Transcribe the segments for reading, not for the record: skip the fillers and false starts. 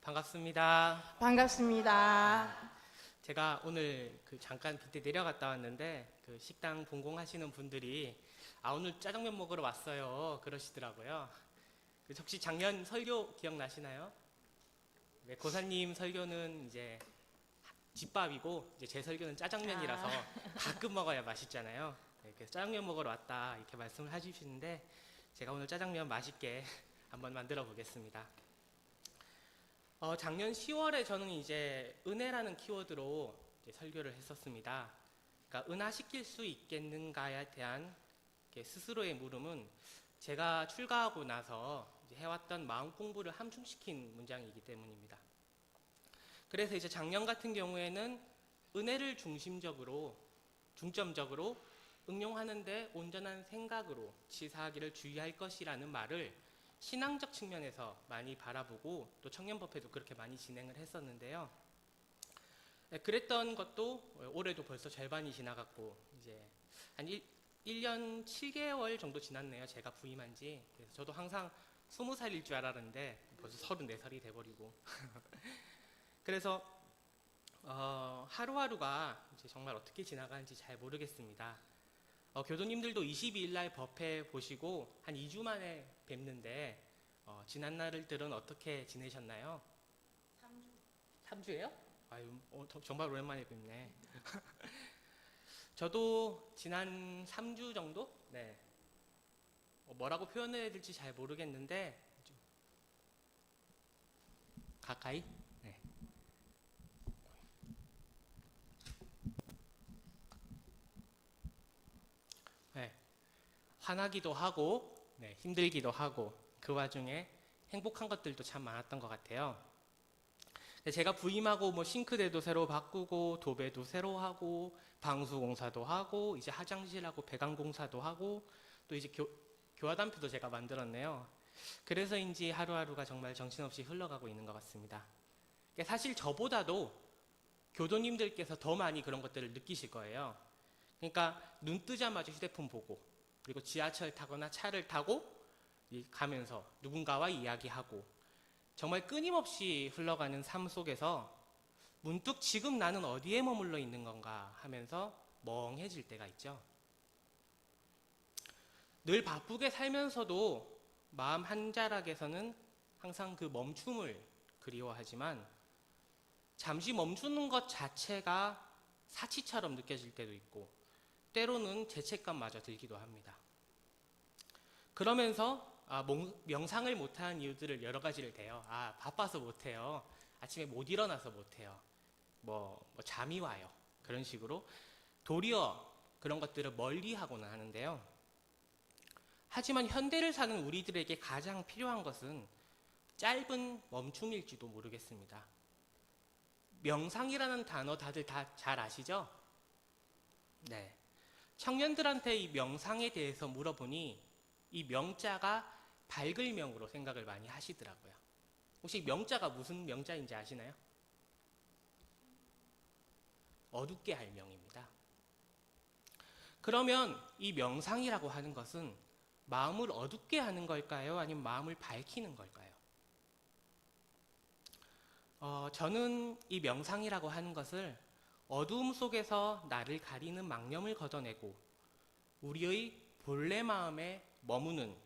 반갑습니다. 반갑습니다. 제가 오늘 잠깐 빈대 내려갔다 왔는데 식당 분공하시는 분들이 오늘 짜장면 먹으러 왔어요 그러시더라고요. 혹시 작년 설교 기억나시나요? 네, 고사님 설교는 이제 집밥이고 이제 제 설교는 짜장면이라서 가끔 먹어야 맛있잖아요. 네, 그래서 짜장면 먹으러 왔다 이렇게 말씀을 해주시는데 제가 오늘 짜장면 맛있게 한번 만들어 보겠습니다. 작년 10월에 저는 이제 은혜라는 키워드로 이제 설교를 했었습니다. 그러니까 은화시킬 수 있겠는가에 대한 스스로의 물음은 제가 출가하고 나서 이제 해왔던 마음 공부를 함축시킨 문장이기 때문입니다. 그래서 이제 작년 같은 경우에는 은혜를 중점적으로 응용하는데 온전한 생각으로 치사하기를 주의할 것이라는 말을 신앙적 측면에서 많이 바라보고 또 청년법회도 그렇게 많이 진행을 했었는데요. 네, 그랬던 것도 올해도 벌써 절반이 지나갔고 이제 한 1년 7개월 정도 지났네요. 제가 부임한 지. 그래서 저도 항상 20살일 줄 알았는데 벌써 34살이 돼버리고 그래서 하루하루가 이제 정말 어떻게 지나가는지 잘 모르겠습니다. 교도님들도 22일 날 법회 보시고 한 2주 만에 뵙는데 지난 날들은 어떻게 지내셨나요? 3주. 3주예요? 아유, 정말 오랜만에 뵙네. 저도 지난 3주 정도? 네. 뭐라고 표현해야 될지 잘 모르겠는데 좀 가까이? 네. 네. 화나기도 하고 네, 힘들기도 하고 그 와중에 행복한 것들도 참 많았던 것 같아요. 제가 부임하고 뭐 싱크대도 새로 바꾸고 도배도 새로 하고 방수공사도 하고 이제 화장실하고 배관공사도 하고 또 이제 교화단표도 제가 만들었네요. 그래서인지 하루하루가 정말 정신없이 흘러가고 있는 것 같습니다. 사실 저보다도 교도님들께서 더 많이 그런 것들을 느끼실 거예요. 그러니까 눈 뜨자마자 휴대폰 보고 그리고 지하철 타거나 차를 타고 가면서 누군가와 이야기하고 정말 끊임없이 흘러가는 삶 속에서 문득 지금 나는 어디에 머물러 있는 건가 하면서 멍해질 때가 있죠. 늘 바쁘게 살면서도 마음 한자락에서는 항상 그 멈춤을 그리워하지만 잠시 멈추는 것 자체가 사치처럼 느껴질 때도 있고 때로는 죄책감마저 들기도 합니다. 그러면서 명상을 못하는 이유들을 여러 가지를 대요. 바빠서 못해요. 아침에 못 일어나서 못해요. 잠이 와요. 그런 식으로 도리어 그런 것들을 멀리하고는 하는데요. 하지만 현대를 사는 우리들에게 가장 필요한 것은 짧은 멈춤일지도 모르겠습니다. 명상이라는 단어 다들 다 잘 아시죠? 네. 청년들한테 이 명상에 대해서 물어보니 이 명자가 밝을 명으로 생각을 많이 하시더라고요. 혹시 명자가 무슨 명자인지 아시나요? 어둡게 할 명입니다. 그러면 이 명상이라고 하는 것은 마음을 어둡게 하는 걸까요? 아니면 마음을 밝히는 걸까요? 저는 이 명상이라고 하는 것을 어두움 속에서 나를 가리는 망념을 걷어내고 우리의 본래 마음에 머무는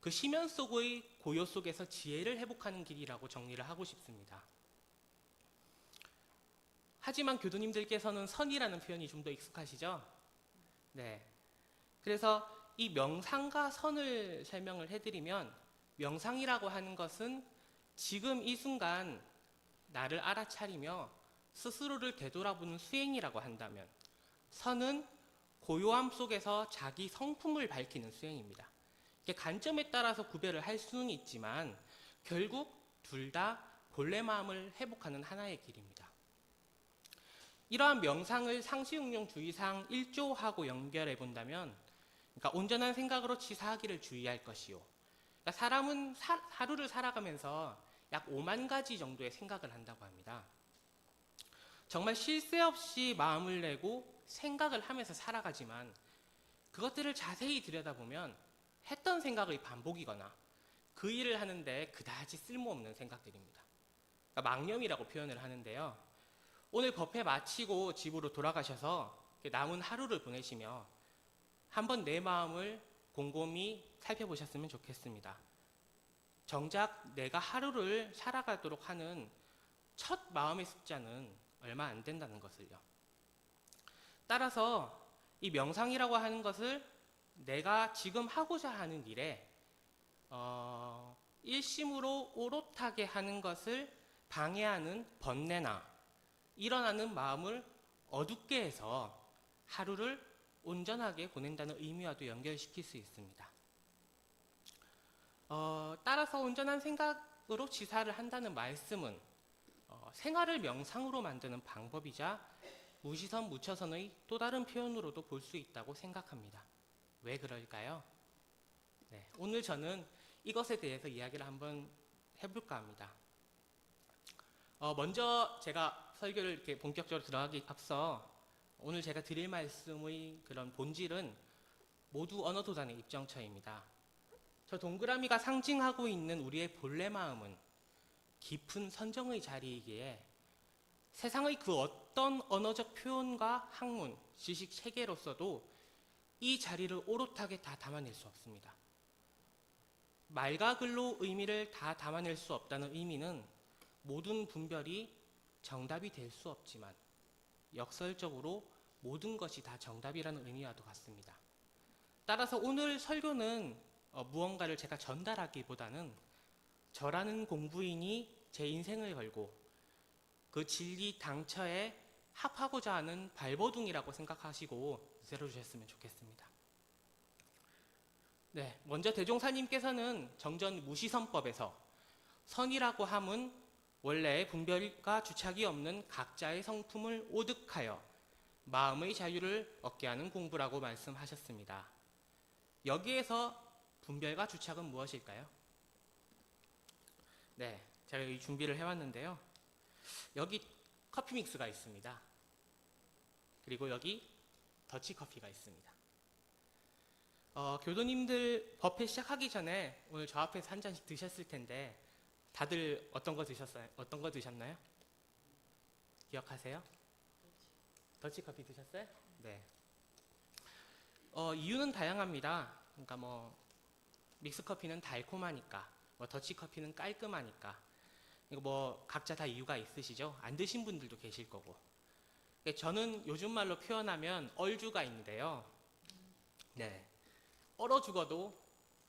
그 심연 속의 고요 속에서 지혜를 회복하는 길이라고 정리를 하고 싶습니다. 하지만 교도님들께서는 선이라는 표현이 좀 더 익숙하시죠? 네. 그래서 이 명상과 선을 설명을 해드리면 명상이라고 하는 것은 지금 이 순간 나를 알아차리며 스스로를 되돌아보는 수행이라고 한다면 선은 고요함 속에서 자기 성품을 밝히는 수행입니다. 관점에 따라서 구별을 할 수는 있지만 결국 둘 다 본래 마음을 회복하는 하나의 길입니다. 이러한 명상을 상시응용주의상 1조하고 연결해 본다면 온전한 생각으로 치사하기를 주의할 것이요. 사람은 하루를 살아가면서 약 5만 가지 정도의 생각을 한다고 합니다. 정말 쉴 새 없이 마음을 내고 생각을 하면서 살아가지만 그것들을 자세히 들여다보면 했던 생각의 반복이거나 그 일을 하는데 그다지 쓸모없는 생각들입니다. 그러니까 망념이라고 표현을 하는데요. 오늘 법회 마치고 집으로 돌아가셔서 남은 하루를 보내시며 한번 내 마음을 곰곰이 살펴보셨으면 좋겠습니다. 정작 내가 하루를 살아가도록 하는 첫 마음의 숫자는 얼마 안 된다는 것을요. 따라서 이 명상이라고 하는 것을 내가 지금 하고자 하는 일에 일심으로 오롯하게 하는 것을 방해하는 번뇌나 일어나는 마음을 어둡게 해서 하루를 온전하게 보낸다는 의미와도 연결시킬 수 있습니다. 따라서 온전한 생각으로 지사를 한다는 말씀은 생활을 명상으로 만드는 방법이자 무시선 무처선의 또 다른 표현으로도 볼 수 있다고 생각합니다. 왜 그럴까요? 네, 오늘 저는 이것에 대해서 이야기를 한번 해볼까 합니다. 먼저 제가 설교를 이렇게 본격적으로 들어가기 앞서 오늘 제가 드릴 말씀의 그런 본질은 모두 언어도단의 입정처입니다. 저 동그라미가 상징하고 있는 우리의 본래 마음은 깊은 선정의 자리이기에 세상의 그 어떤 언어적 표현과 학문, 지식 체계로서도 이 자리를 오롯하게 다 담아낼 수 없습니다. 말과 글로 의미를 다 담아낼 수 없다는 의미는 모든 분별이 정답이 될 수 없지만 역설적으로 모든 것이 다 정답이라는 의미와도 같습니다. 따라서 오늘 설교는 무언가를 제가 전달하기보다는 저라는 공부인이 제 인생을 걸고 그 진리 당처에 합하고자 하는 발버둥이라고 생각하시고 들어주셨으면 좋겠습니다. 네, 먼저 대종사님께서는 정전 무시선법에서 선이라고 함은 원래 분별과 주착이 없는 각자의 성품을 오득하여 마음의 자유를 얻게 하는 공부라고 말씀하셨습니다. 여기에서 분별과 주착은 무엇일까요? 네, 제가 이 준비를 해왔는데요. 여기 커피 믹스가 있습니다. 그리고 여기 더치커피가 있습니다. 교도님들 법회 시작하기 전에 오늘 저 앞에서 한 잔씩 드셨을 텐데 다들 어떤 거 드셨어요? 어떤 거 드셨나요? 기억하세요? 더치커피 드셨어요? 네. 이유는 다양합니다. 그러니까 믹스커피는 달콤하니까, 더치커피는 깔끔하니까, 이거 각자 다 이유가 있으시죠? 안 드신 분들도 계실 거고. 저는 요즘 말로 표현하면 얼주가 있는데요. 네. 얼어 죽어도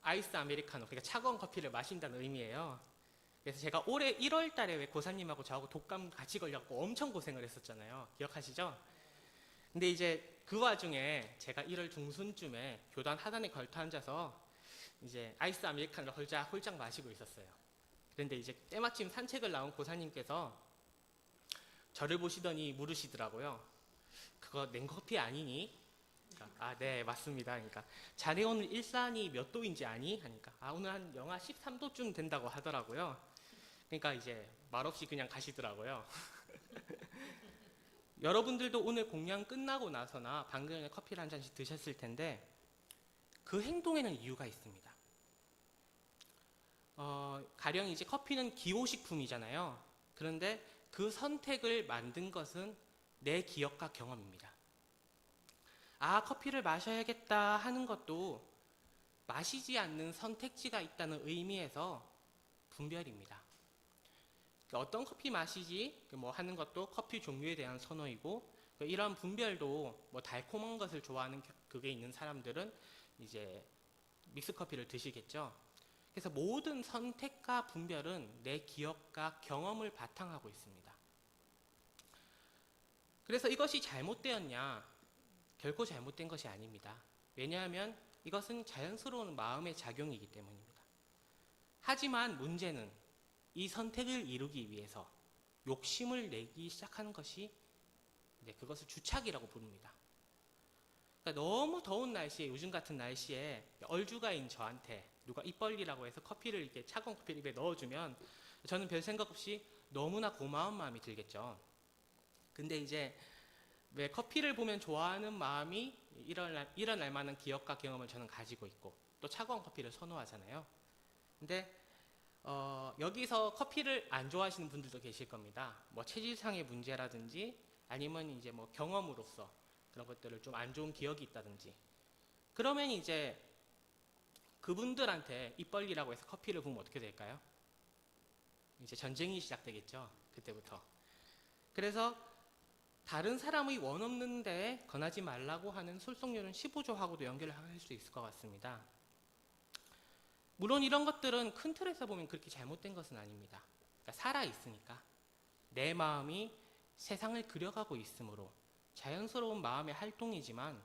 아이스 아메리카노, 그러니까 차가운 커피를 마신다는 의미예요. 그래서 제가 올해 1월 달에 왜 고사님하고 저하고 독감 같이 걸렸고 엄청 고생을 했었잖아요. 기억하시죠? 근데 이제 그 와중에 제가 1월 중순쯤에 교단 하단에 걸터 앉아서 이제 아이스 아메리카노를 홀짝 마시고 있었어요. 그런데 이제 때마침 산책을 나온 고사님께서 저를 보시더니 물으시더라고요. 그거 냉커피 아니니? 그러니까, 네, 맞습니다. 그러니까 자네 오늘 일산이 몇 도인지 아니? 하니까 오늘 한 영하 13도쯤 된다고 하더라고요. 그러니까 이제 말없이 그냥 가시더라고요. 여러분들도 오늘 공양 끝나고 나서나 방금 전에 커피를 한 잔씩 드셨을 텐데 그 행동에는 이유가 있습니다. 가령 이제 커피는 기호식품이잖아요. 그런데 그 선택을 만든 것은 내 기억과 경험입니다. 커피를 마셔야겠다 하는 것도 마시지 않는 선택지가 있다는 의미에서 분별입니다. 어떤 커피 마시지 하는 것도 커피 종류에 대한 선호이고, 이런 분별도 달콤한 것을 좋아하는 그게 있는 사람들은 이제 믹스커피를 드시겠죠. 그래서 모든 선택과 분별은 내 기억과 경험을 바탕하고 있습니다. 그래서 이것이 잘못되었냐? 결코 잘못된 것이 아닙니다. 왜냐하면 이것은 자연스러운 마음의 작용이기 때문입니다. 하지만 문제는 이 선택을 이루기 위해서 욕심을 내기 시작한 것이 그것을 주착이라고 부릅니다. 그러니까 너무 더운 날씨에, 요즘 같은 날씨에 얼주가인 저한테 누가 입 벌리라고 해서 커피를 이렇게 차가운 커피를 입에 넣어주면 저는 별 생각 없이 너무나 고마운 마음이 들겠죠. 근데 이제 왜 커피를 보면 좋아하는 마음이 일어날 만한 기억과 경험을 저는 가지고 있고 또 차가운 커피를 선호하잖아요. 근데 여기서 커피를 안 좋아하시는 분들도 계실 겁니다. 뭐 체질상의 문제라든지 아니면 이제 뭐 경험으로서 그런 것들을 좀 안 좋은 기억이 있다든지 그러면 이제 그분들한테 입 벌리라고 해서 커피를 부으면 어떻게 될까요? 이제 전쟁이 시작되겠죠. 그때부터. 그래서 다른 사람의 원 없는데 권하지 말라고 하는 솔속률은 15조하고도 연결을 할 수 있을 것 같습니다. 물론 이런 것들은 큰 틀에서 보면 그렇게 잘못된 것은 아닙니다. 그러니까 살아있으니까 내 마음이 세상을 그려가고 있으므로 자연스러운 마음의 활동이지만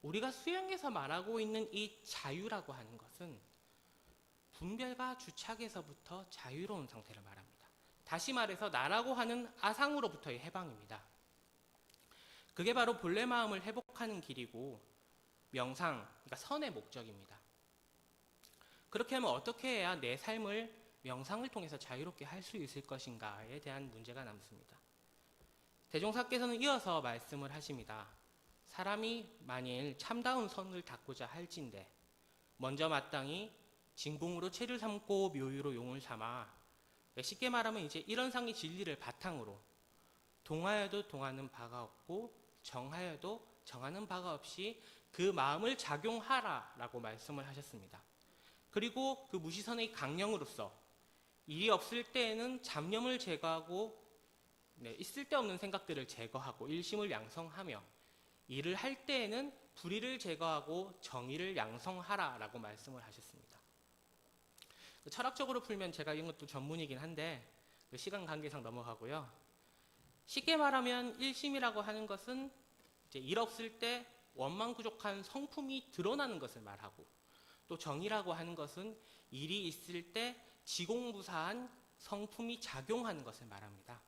우리가 수영에서 말하고 있는 이 자유라고 하는 것은 분별과 주착에서부터 자유로운 상태를 말합니다. 다시 말해서 나라고 하는 아상으로부터의 해방입니다. 그게 바로 본래 마음을 회복하는 길이고 명상, 그러니까 선의 목적입니다. 그렇게 하면 어떻게 해야 내 삶을 명상을 통해서 자유롭게 할 수 있을 것인가에 대한 문제가 남습니다. 대종사께서는 이어서 말씀을 하십니다. 사람이 만일 참다운 선을 닦고자 할진대 먼저 마땅히 진공으로 체를 삼고 묘유로 용을 삼아, 쉽게 말하면 이제 이런 상의 진리를 바탕으로 동하여도 동하는 바가 없고 정하여도 정하는 바가 없이 그 마음을 작용하라 라고 말씀을 하셨습니다. 그리고 그 무시선의 강령으로서 일이 없을 때에는 잡념을 제거하고 있을 데 없는 생각들을 제거하고 일심을 양성하며 일을 할 때에는 불의를 제거하고 정의를 양성하라 라고 말씀을 하셨습니다. 철학적으로 풀면 제가 이런 것도 전문이긴 한데 시간 관계상 넘어가고요. 쉽게 말하면 일심이라고 하는 것은 이제 일 없을 때 원망부족한 성품이 드러나는 것을 말하고, 또 정의라고 하는 것은 일이 있을 때 지공부사한 성품이 작용하는 것을 말합니다.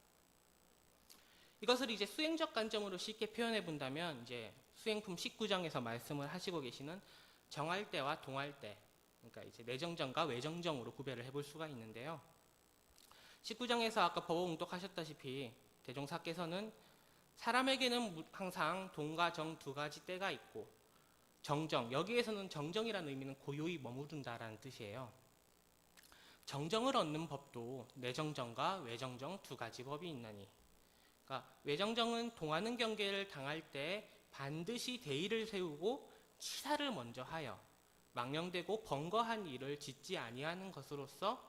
이것을 이제 수행적 관점으로 쉽게 표현해 본다면 이제 수행품 19장에서 말씀을 하시고 계시는 정할 때와 동할 때, 그러니까 이제 내정정과 외정정으로 구별을 해볼 수가 있는데요. 19장에서 아까 법어웅독하셨다시피 대종사께서는 사람에게는 항상 동과 정 두 가지 때가 있고 정정, 여기에서는 정정이라는 의미는 고요히 머무른다라는 뜻이에요. 정정을 얻는 법도 내정정과 외정정 두 가지 법이 있나니, 그러니까 외정정은 동하는 경계를 당할 때 반드시 대의를 세우고 치사를 먼저 하여 망령되고 번거한 일을 짓지 아니하는 것으로서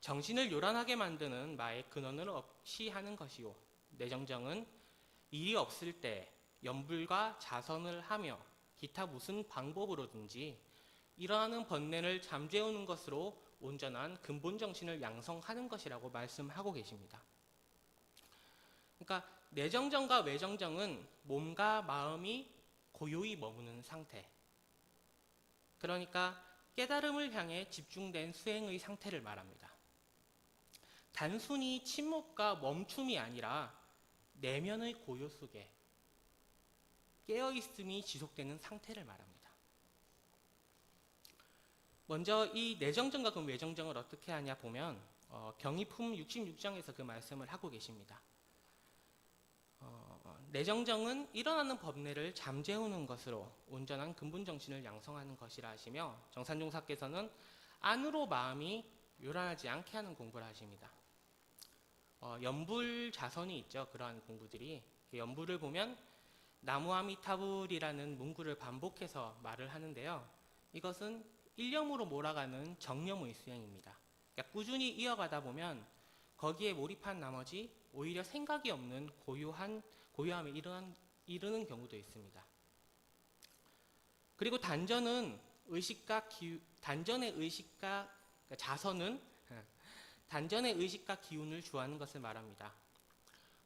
정신을 요란하게 만드는 마의 근원을 없이 하는 것이요, 내정정은 일이 없을 때 염불과 자선을 하며 기타 무슨 방법으로든지 일어나는 번뇌를 잠재우는 것으로 온전한 근본 정신을 양성하는 것이라고 말씀하고 계십니다. 그러니까 내정정과 외정정은 몸과 마음이 고요히 머무는 상태, 그러니까 깨달음을 향해 집중된 수행의 상태를 말합니다. 단순히 침묵과 멈춤이 아니라 내면의 고요 속에 깨어있음이 지속되는 상태를 말합니다. 먼저 이 내정정과 그 외정정을 어떻게 하냐 보면 경이품 66장에서 그 말씀을 하고 계십니다. 내정정은 일어나는 법례를 잠재우는 것으로 온전한 근본 정신을 양성하는 것이라 하시며, 정산종사께서는 안으로 마음이 요란하지 않게 하는 공부를 하십니다. 연불 자선이 있죠. 그러한 공부들이. 연불을 보면 나무아미타불이라는 문구를 반복해서 말을 하는데요. 이것은 일념으로 몰아가는 정념의 수행입니다. 그러니까 꾸준히 이어가다 보면 거기에 몰입한 나머지 오히려 생각이 없는 고요함에 이르는 경우도 있습니다. 그리고 단전의 의식과 기운을 주하는 것을 말합니다.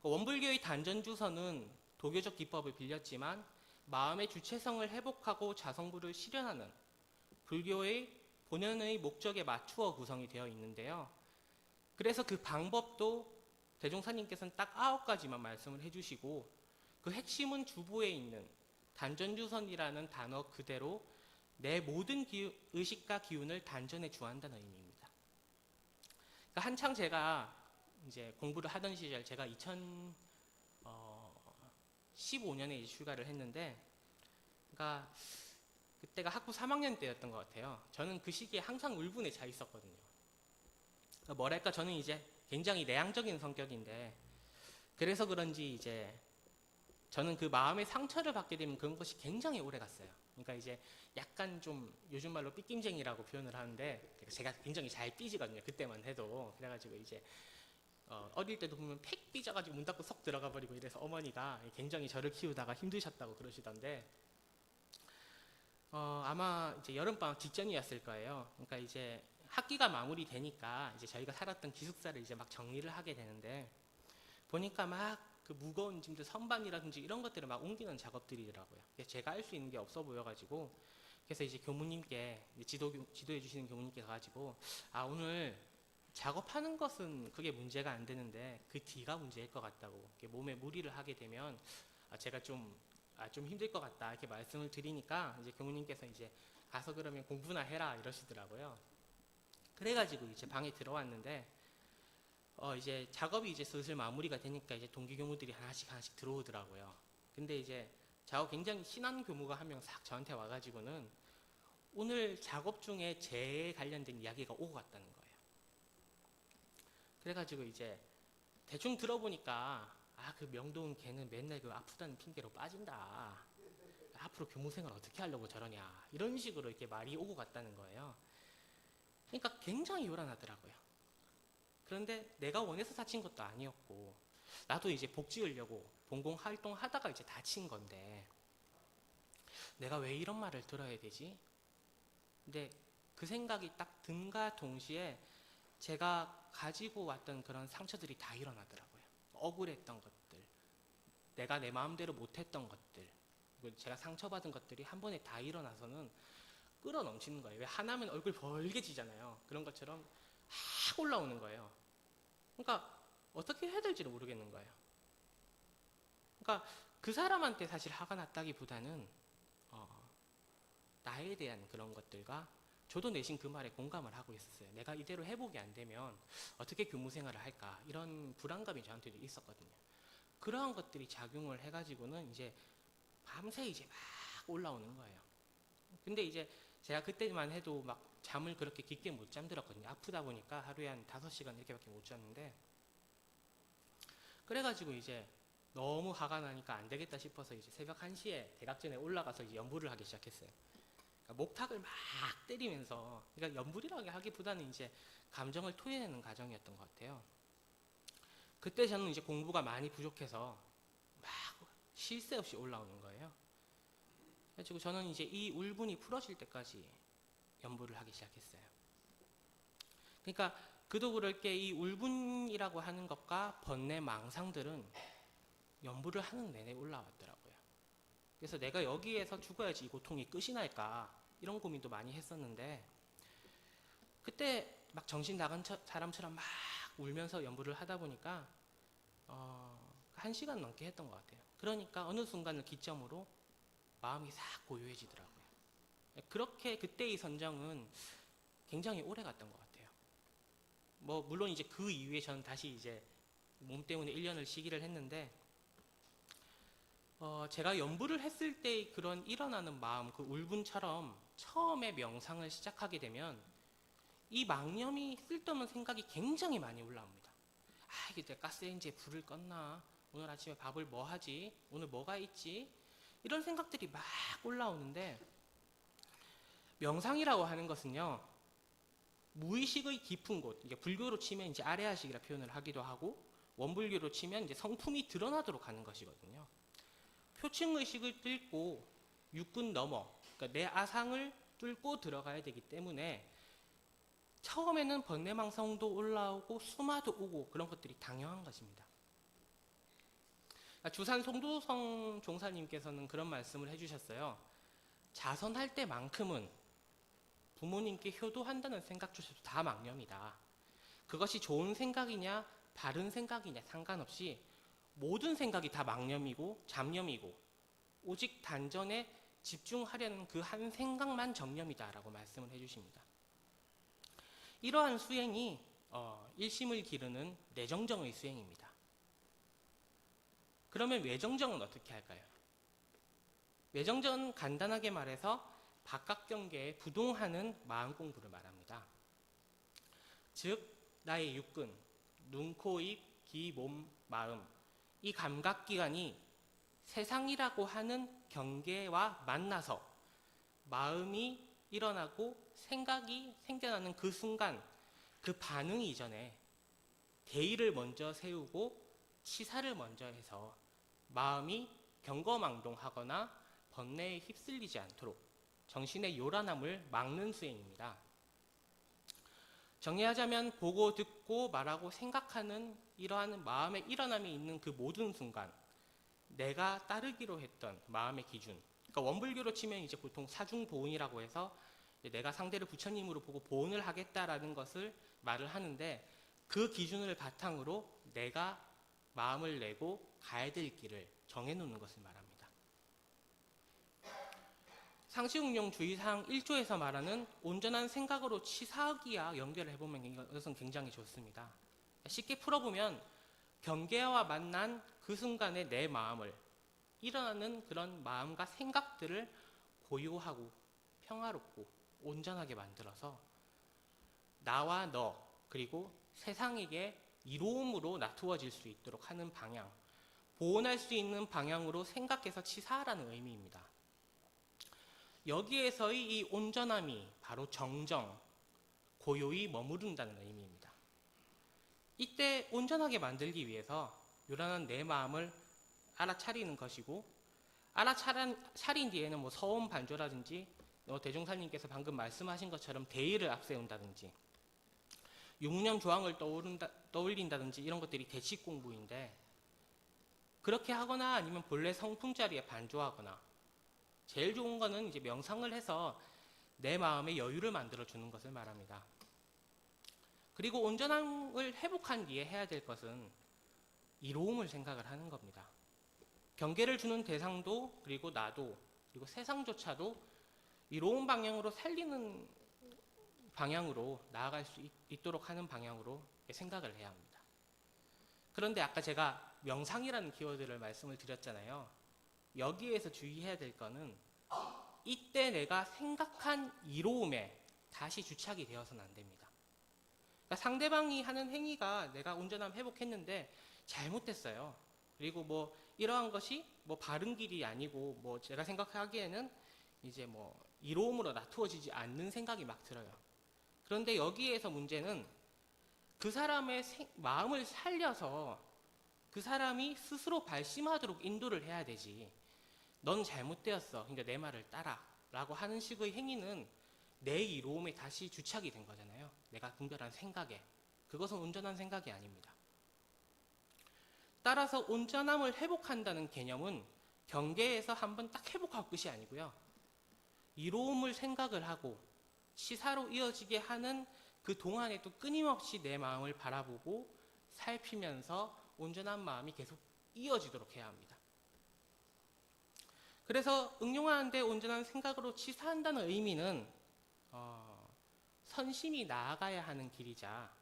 원불교의 단전주선은 도교적 기법을 빌렸지만 마음의 주체성을 회복하고 자성부를 실현하는 불교의 본연의 목적에 맞추어 구성이 되어 있는데요. 그래서 그 방법도 대종사님께서는 딱 9가지만 말씀을 해주시고, 그 핵심은 주부에 있는 단전주선이라는 단어 그대로 내 모든 의식과 기운을 단전에 주한다는 의미입니다. 그러니까 한창 제가 이제 공부를 하던 시절, 제가 2015년에 이제 출가를 했는데, 그러니까 그때가 학부 3학년 때였던 것 같아요. 저는 그 시기에 항상 울분에 차 있었거든요. 뭐랄까 저는 이제 굉장히 내향적인 성격인데 그래서 그런지 이제 저는 그 마음의 상처를 받게 되면 그런 것이 굉장히 오래 갔어요. 그러니까 이제 약간 좀 요즘 말로 삐낌쟁이라고 표현을 하는데 제가 굉장히 잘 삐지거든요. 그때만 해도. 그래가지고 이제 어릴 때도 보면 팩 삐져가지고 문 닫고 쏙 들어가 버리고 이래서 어머니가 굉장히 저를 키우다가 힘드셨다고 그러시던데 아마 이제 여름방학 직전이었을 거예요. 그러니까 이제 학기가 마무리되니까 이제 저희가 살았던 기숙사를 이제 막 정리를 하게 되는데 보니까 막 그 무거운 짐들 선반이라든지 이런 것들을 막 옮기는 작업들이더라고요. 제가 할 수 있는 게 없어 보여가지고 그래서 이제 교무님께 지도해 주시는 교무님께 가가지고 오늘 작업하는 것은 그게 문제가 안 되는데 그 뒤가 문제일 것 같다고 몸에 무리를 하게 되면 제가 좀 힘들 것 같다 이렇게 말씀을 드리니까 이제 교무님께서 이제 가서 그러면 공부나 해라 이러시더라고요. 그래가지고 이제 방에 들어왔는데 이제 작업이 이제 슬슬 마무리가 되니까 이제 동기 교무들이 하나씩 들어오더라고요. 근데 이제 저하고 굉장히 친한 교무가 한 명 싹 저한테 와가지고는 오늘 작업 중에 제 관련된 이야기가 오고 갔다는 거예요. 그래가지고 이제 대충 들어보니까 그 명동은 걔는 맨날 그 아프다는 핑계로 빠진다. 앞으로 교무생활 어떻게 하려고 저러냐. 이런 식으로 이렇게 말이 오고 갔다는 거예요. 그러니까 굉장히 요란하더라고요. 그런데 내가 원해서 다친 것도 아니었고 나도 이제 복 지으려고 본공 활동하다가 이제 다친 건데 내가 왜 이런 말을 들어야 되지? 근데 그 생각이 딱 든과 동시에 제가 가지고 왔던 그런 상처들이 다 일어나더라고요. 억울했던 것들, 내가 내 마음대로 못했던 것들, 제가 상처받은 것들이 한 번에 다 일어나서는 끌어넘치는 거예요. 왜 하나면 얼굴 벌게지잖아요. 그런 것처럼 확 올라오는 거예요. 그러니까 어떻게 해야 될지를 모르겠는 거예요. 그러니까 그 사람한테 사실 화가 났다기보다는 나에 대한 그런 것들과 저도 내심 그 말에 공감을 하고 있었어요. 내가 이대로 회복이 안 되면 어떻게 교무 생활을 할까 이런 불안감이 저한테도 있었거든요. 그러한 것들이 작용을 해가지고는 이제 밤새 이제 막 올라오는 거예요. 근데 이제 제가 그때만 해도 막 잠을 그렇게 깊게 못 잠들었거든요. 아프다 보니까 하루에 한 5시간 이렇게밖에 못 잤는데 그래가지고 이제 너무 화가 나니까 안 되겠다 싶어서 이제 새벽 1시에 대각전에 올라가서 이제 연불을 하기 시작했어요. 그러니까 목탁을 막 때리면서 그러니까 연불이라고 하기보다는 이제 감정을 토해내는 과정이었던 것 같아요. 그때 저는 이제 공부가 많이 부족해서 막 쉴 새 없이 올라오는 거예요. 그래가지고 저는 이제 이 울분이 풀어질 때까지 연불을 하기 시작했어요. 그러니까 그도 그럴 게 이 울분이라고 하는 것과 번뇌 망상들은 연불을 하는 내내 올라왔더라고요. 그래서 내가 여기에서 죽어야지 이 고통이 끝이 날까 이런 고민도 많이 했었는데 그때 막 정신 나간 사람처럼 막 울면서 연불을 하다 보니까 1시간 넘게 했던 것 같아요. 그러니까 어느 순간을 기점으로 마음이 싹 고요해지더라고요. 그렇게 그때의 선정은 굉장히 오래 갔던 것 같아요. 물론 이제 그 이후에 저는 다시 이제 몸 때문에 1년을 쉬기를 했는데 제가 연불을 했을 때 그런 일어나는 마음, 그 울분처럼 처음에 명상을 시작하게 되면 이 망념이 쓸데없는 생각이 굉장히 많이 올라옵니다. 이게 내가 가스레인지에 불을 껐나? 오늘 아침에 밥을 뭐 하지? 오늘 뭐가 있지? 이런 생각들이 막 올라오는데 명상이라고 하는 것은요, 무의식의 깊은 곳, 이게 불교로 치면 이제 아레아식이라 표현을 하기도 하고, 원불교로 치면 이제 성품이 드러나도록 하는 것이거든요. 표층의식을 뚫고 육군 넘어, 그러니까 내 아상을 뚫고 들어가야 되기 때문에 처음에는 번뇌망상도 올라오고 수마도 오고 그런 것들이 당연한 것입니다. 주산 송도성 종사님께서는 그런 말씀을 해주셨어요. 자선할 때만큼은 부모님께 효도한다는 생각조차도 다 망념이다. 그것이 좋은 생각이냐 바른 생각이냐 상관없이 모든 생각이 다 망념이고 잡념이고 오직 단전에 집중하려는 그 한 생각만 정념이다라고 말씀을 해주십니다. 이러한 수행이 일심을 기르는 내정정의 수행입니다. 그러면 외정정은 어떻게 할까요? 외정정은 간단하게 말해서 바깥 경계에 부동하는 마음 공부를 말합니다. 즉 나의 육근, 눈, 코, 입, 귀, 몸, 마음, 이 감각기관이 세상이라고 하는 경계와 만나서 마음이 일어나고 생각이 생겨나는 그 순간, 그 반응 이전에 대의를 먼저 세우고 치사를 먼저 해서 마음이 경거망동하거나 번뇌에 휩쓸리지 않도록 정신의 요란함을 막는 수행입니다. 정리하자면 보고 듣고 말하고 생각하는 이러한 마음의 일어남이 있는 그 모든 순간, 내가 따르기로 했던 마음의 기준, 그러니까 원불교로 치면 이제 보통 사중보은이라고 해서 내가 상대를 부처님으로 보고 보은을 하겠다라는 것을 말을 하는데, 그 기준을 바탕으로 내가 마음을 내고 가야 될 길을 정해놓는 것을 말합니다. 상시응용 주의사항 1조에서 말하는 온전한 생각으로 치사하기와 연결을 해보면 이것은 굉장히 좋습니다. 쉽게 풀어보면 경계와 만난 그 순간에 내 마음을, 일어나는 그런 마음과 생각들을 고요하고 평화롭고 온전하게 만들어서 나와 너 그리고 세상에게 이로움으로 나투어질 수 있도록 하는 방향, 보온할 수 있는 방향으로 생각해서 치사하라는 의미입니다. 여기에서의 이 온전함이 바로 정정, 고요히 머무른다는 의미입니다. 이때 온전하게 만들기 위해서 요란한 내 마음을 알아차리는 것이고, 알아차린 뒤에는 뭐 서원 반조라든지 대종사님께서 방금 말씀하신 것처럼 대의를 앞세운다든지 육념 조항을 떠올린다든지 이런 것들이 대식 공부인데, 그렇게 하거나 아니면 본래 성품 자리에 반조하거나, 제일 좋은 거는 이제 명상을 해서 내 마음의 여유를 만들어 주는 것을 말합니다. 그리고 온전함을 회복한 뒤에 해야 될 것은 이로움을 생각을 하는 겁니다. 경계를 주는 대상도, 그리고 나도, 그리고 세상조차도 이로운 방향으로 살리는 방향으로 나아갈 수 있도록 하는 방향으로 생각을 해야 합니다. 그런데 아까 제가 명상이라는 키워드를 말씀을 드렸잖아요. 여기에서 주의해야 될 거는 이때 내가 생각한 이로움에 다시 주착이 되어서는 안 됩니다. 그러니까 상대방이 하는 행위가 내가 온전함 회복했는데 잘못됐어요. 그리고 뭐 이러한 것이 뭐 바른 길이 아니고 뭐 제가 생각하기에는 이제 뭐 이로움으로 나투어지지 않는 생각이 막 들어요. 그런데 여기에서 문제는 그 사람의 마음을 살려서 그 사람이 스스로 발심하도록 인도를 해야 되지, 넌 잘못되었어, 그러니까 내 말을 따라 라고 하는 식의 행위는 내 이로움에 다시 주착이 된 거잖아요. 내가 분별한 생각에. 그것은 온전한 생각이 아닙니다. 따라서 온전함을 회복한다는 개념은 경계에서 한번 딱 회복하고 끝이 아니고요, 이로움을 생각을 하고 치사로 이어지게 하는 그 동안에도 끊임없이 내 마음을 바라보고 살피면서 온전한 마음이 계속 이어지도록 해야 합니다. 그래서 응용하는데 온전한 생각으로 치사한다는 의미는 선심이 나아가야 하는 길이자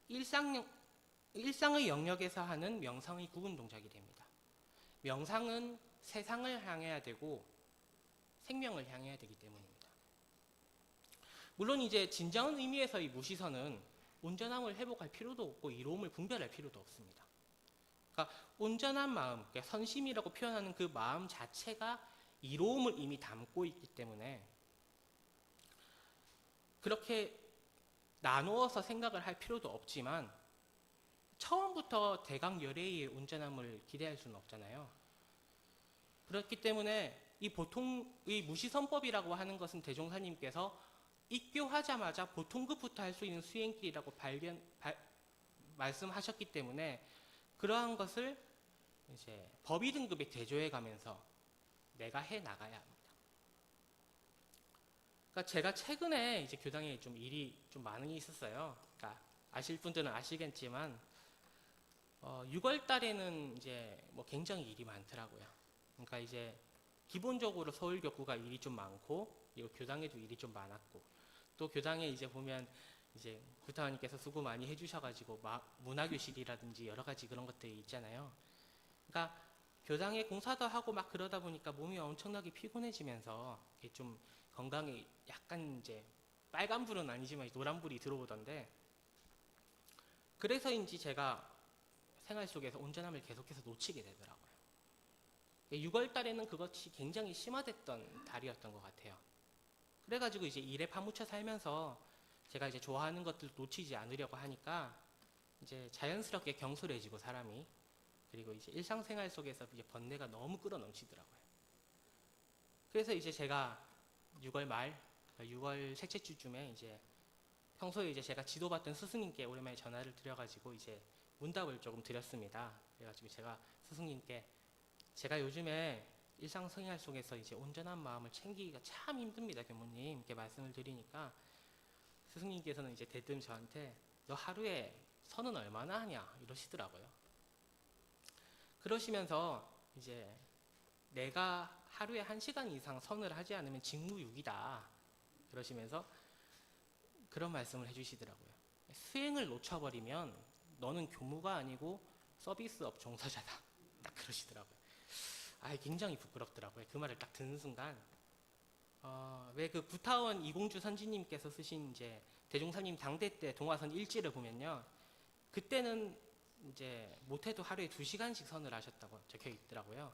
일상의 영역에서 하는 명상의 구분 동작이 됩니다. 명상은 세상을 향해야 되고 생명을 향해야 되기 때문입니다. 물론 이제 진정한 의미에서의 무시선은 온전함을 회복할 필요도 없고 이로움을 분별할 필요도 없습니다. 그러니까 온전한 마음, 그러니까 선심이라고 표현하는 그 마음 자체가 이로움을 이미 담고 있기 때문에 그렇게 나누어서 생각을 할 필요도 없지만, 처음부터 대강열애의 온전함을 기대할 수는 없잖아요. 그렇기 때문에 이 보통의 무시선법이라고 하는 것은 대종사님께서 입교하자마자 보통급부터 할 수 있는 수행길이라고 말씀하셨기 때문에 그러한 것을 이제 법의 등급에 대조해 가면서 내가 해 나가야 합니다. 그러니까 제가 최근에 이제 교당에 좀 일이 좀 많이 있었어요. 그러니까 아실 분들은 아시겠지만 6월 달에는 이제 뭐 굉장히 일이 많더라고요. 그러니까 이제 기본적으로 서울교구가 일이 좀 많고, 그리고 교당에도 일이 좀 많았고, 또 교당에 이제 보면 이제 구타원님께서 수고 많이 해주셔가지고 문화교실이라든지 여러 가지 그런 것들이 있잖아요. 그러니까 교당에 공사도 하고 막 그러다 보니까 몸이 엄청나게 피곤해지면서 좀 건강에 약간 이제 빨간불은 아니지만 노란불이 들어오던데, 그래서인지 제가 생활 속에서 온전함을 계속해서 놓치게 되더라고요. 6월 달에는 그것이 굉장히 심화됐던 달이었던 것 같아요. 그래가지고 이제 일에 파묻혀 살면서 제가 이제 좋아하는 것들 놓치지 않으려고 하니까 이제 자연스럽게 경솔해지고 사람이, 그리고 이제 일상생활 속에서 이제 번뇌가 너무 끌어넘치더라고요. 그래서 이제 제가 6월 말, 6월 셋째 주쯤에 이제 평소에 이제 제가 지도받던 스승님께 오랜만에 전화를 드려가지고 이제 문답을 조금 드렸습니다. 그래가지고 제가 스승님께 제가 요즘에 일상생활 속에서 이제 온전한 마음을 챙기기가 참 힘듭니다, 교모님. 이렇게 말씀을 드리니까 스승님께서는 이제 대뜸 저한테 너 하루에 선은 얼마나 하냐 이러시더라고요. 그러시면서 이제 내가 하루에 1시간 이상 선을 하지 않으면 직무유기다 그러시면서 그런 말씀을 해주시더라고요. 수행을 놓쳐버리면 너는 교무가 아니고 서비스업 종사자다. 딱 그러시더라고요. 굉장히 부끄럽더라고요. 그 말을 딱 듣는 순간 왜 그 구타원 이공주 선지님께서 쓰신 이제 대종사님 당대 때 동화선 일지를 보면요, 그때는 이제 못해도 하루에 2시간씩 선을 하셨다고 적혀 있더라고요.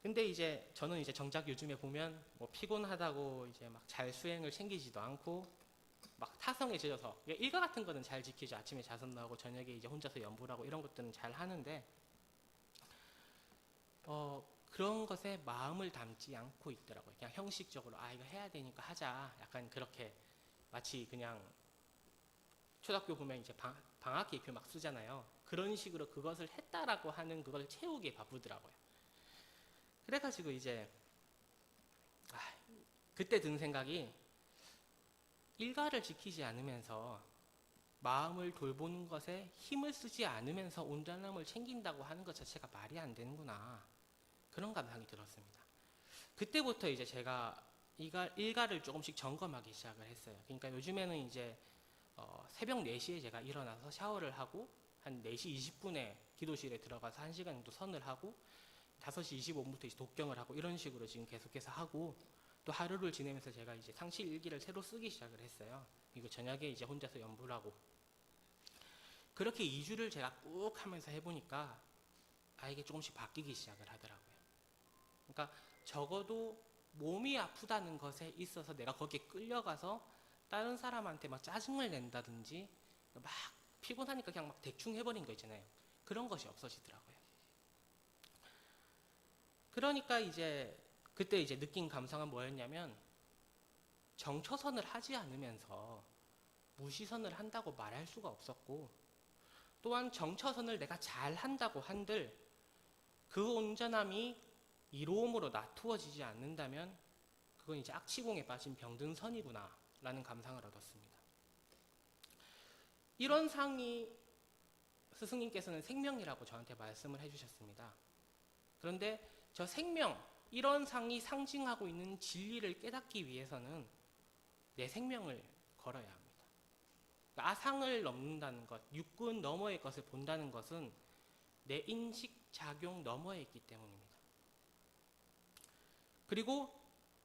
근데 이제 저는 이제 정작 요즘에 보면 뭐 피곤하다고 이제 막 잘 수행을 챙기지도 않고 막 타성에 젖어서 일과 같은 거는 잘 지키죠. 아침에 자선 나오고 저녁에 이제 혼자서 연불 하고 이런 것들은 잘 하는데 그런 것에 마음을 담지 않고 있더라고요. 그냥 형식적으로 이거 해야 되니까 하자. 약간 그렇게 마치 그냥 초등학교 보면 이제 방학 계획표 막 쓰잖아요. 그런 식으로 그것을 했다라고 하는 그걸 채우기에 바쁘더라고요. 그래가지고 이제 그때 든 생각이 일가를 지키지 않으면서 마음을 돌보는 것에 힘을 쓰지 않으면서 온전함을 챙긴다고 하는 것 자체가 말이 안 되는구나. 그런 감상이 들었습니다. 그때부터 이제 제가 일가를 조금씩 점검하기 시작을 했어요. 그러니까 요즘에는 이제 새벽 4시에 제가 일어나서 샤워를 하고 한 4시 20분에 기도실에 들어가서 1시간 정도 선을 하고 5시 25분부터 이제 독경을 하고 이런 식으로 지금 계속해서 하고, 또 하루를 지내면서 제가 이제 상시 일기를 새로 쓰기 시작을 했어요. 그리고 저녁에 이제 혼자서 연불하고 그렇게 2주를 제가 꾹 하면서 해보니까 이게 조금씩 바뀌기 시작을 하더라고요. 그러니까 적어도 몸이 아프다는 것에 있어서 내가 거기에 끌려가서 다른 사람한테 막 짜증을 낸다든지 막 피곤하니까 그냥 막 대충 해버린 거 있잖아요. 그런 것이 없어지더라고요. 그러니까 이제 그때 이제 느낀 감상은 뭐였냐면, 정처선을 하지 않으면서 무시선을 한다고 말할 수가 없었고, 또한 정처선을 내가 잘 한다고 한들 그 온전함이 이로움으로 나투어지지 않는다면 그건 이제 악치공에 빠진 병든 선이구나 라는 감상을 얻었습니다. 이런 상이 스승님께서는 생명이라고 저한테 말씀을 해주셨습니다. 그런데 저 생명, 이런 상이 상징하고 있는 진리를 깨닫기 위해서는 내 생명을 걸어야 합니다. 아상을 넘는다는 것, 육군 너머의 것을 본다는 것은 내 인식 작용 너머에 있기 때문입니다. 그리고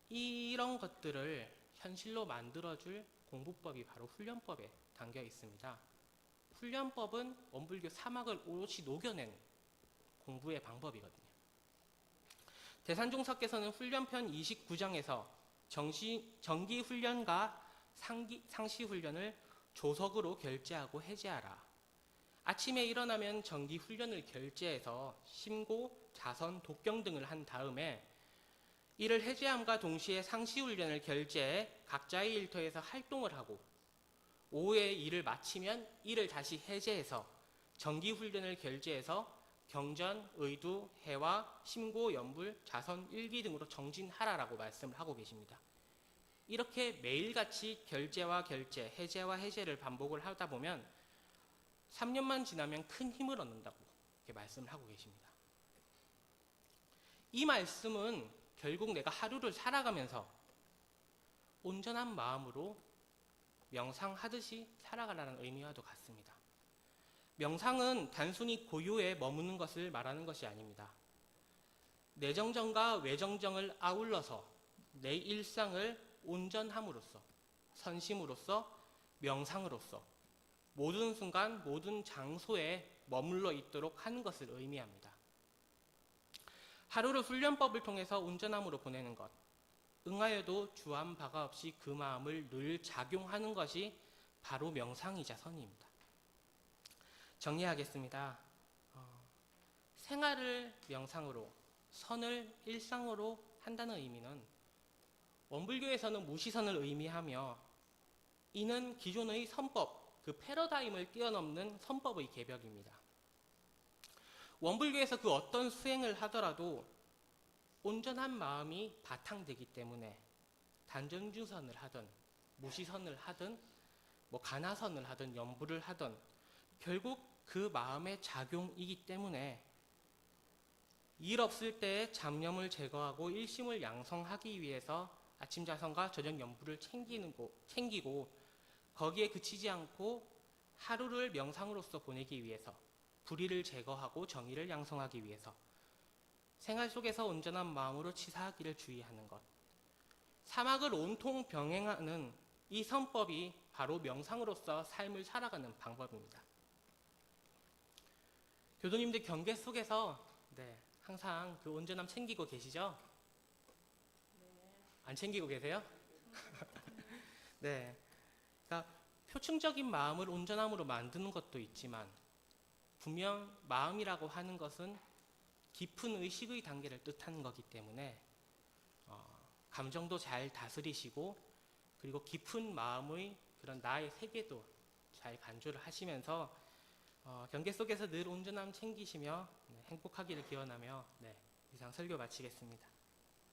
이런 것들을 현실로 만들어줄 공부법이 바로 훈련법에 담겨 있습니다. 훈련법은 원불교 사막을 오롯이 녹여낸 공부의 방법이거든요. 대산종사께서는 훈련편 29장에서 정기훈련과 상시훈련을 조석으로 결제하고 해제하라. 아침에 일어나면 정기훈련을 결제해서 심고, 자선, 독경 등을 한 다음에 이를 해제함과 동시에 상시훈련을 결제해 각자의 일터에서 활동을 하고, 오후에 일을 마치면 이를 다시 해제해서 정기훈련을 결제해서 경전, 의두, 해와, 심고, 연불, 자선, 일기 등으로 정진하라라고 말씀을 하고 계십니다. 이렇게 매일같이 결제와 결제, 해제와 해제를 반복을 하다 보면 3년만 지나면 큰 힘을 얻는다고 이렇게 말씀을 하고 계십니다. 이 말씀은 결국 내가 하루를 살아가면서 온전한 마음으로 명상하듯이 살아가라는 의미와도 같습니다. 명상은 단순히 고요에 머무는 것을 말하는 것이 아닙니다. 내정정과 외정정을 아울러서 내 일상을 온전함으로써, 선심으로써, 명상으로써 모든 순간 모든 장소에 머물러 있도록 하는 것을 의미합니다. 하루를 훈련법을 통해서 온전함으로 보내는 것, 응하여도 주한 바가 없이 그 마음을 늘 작용하는 것이 바로 명상이자 선입니다. 정리하겠습니다. 생활을 명상으로, 선을 일상으로 한다는 의미는 원불교에서는 무시선을 의미하며, 이는 기존의 선법, 그 패러다임을 뛰어넘는 선법의 개벽입니다. 원불교에서 그 어떤 수행을 하더라도 온전한 마음이 바탕되기 때문에 단전주선을 하든 무시선을 하든 가나선을 하든 연부를 하든 결국 그 마음의 작용이기 때문에 일 없을 때 잡념을 제거하고 일심을 양성하기 위해서 아침 자선과 저녁 연부를 챙기고 거기에 그치지 않고 하루를 명상으로서 보내기 위해서, 불의를 제거하고 정의를 양성하기 위해서 생활 속에서 온전한 마음으로 치사하기를 주의하는 것, 사막을 온통 병행하는 이 선법이 바로 명상으로서 삶을 살아가는 방법입니다. 교도님들 경계 속에서 항상 그 온전함 챙기고 계시죠? 안 챙기고 계세요? 네. 그러니까 표층적인 마음을 온전함으로 만드는 것도 있지만 분명 마음이라고 하는 것은 깊은 의식의 단계를 뜻하는 거기 때문에 감정도 잘 다스리시고, 그리고 깊은 마음의 그런 나의 세계도 잘 간주를 하시면서 경계 속에서 늘 온전함 챙기시며 행복하기를 기원하며 이상 설교 마치겠습니다.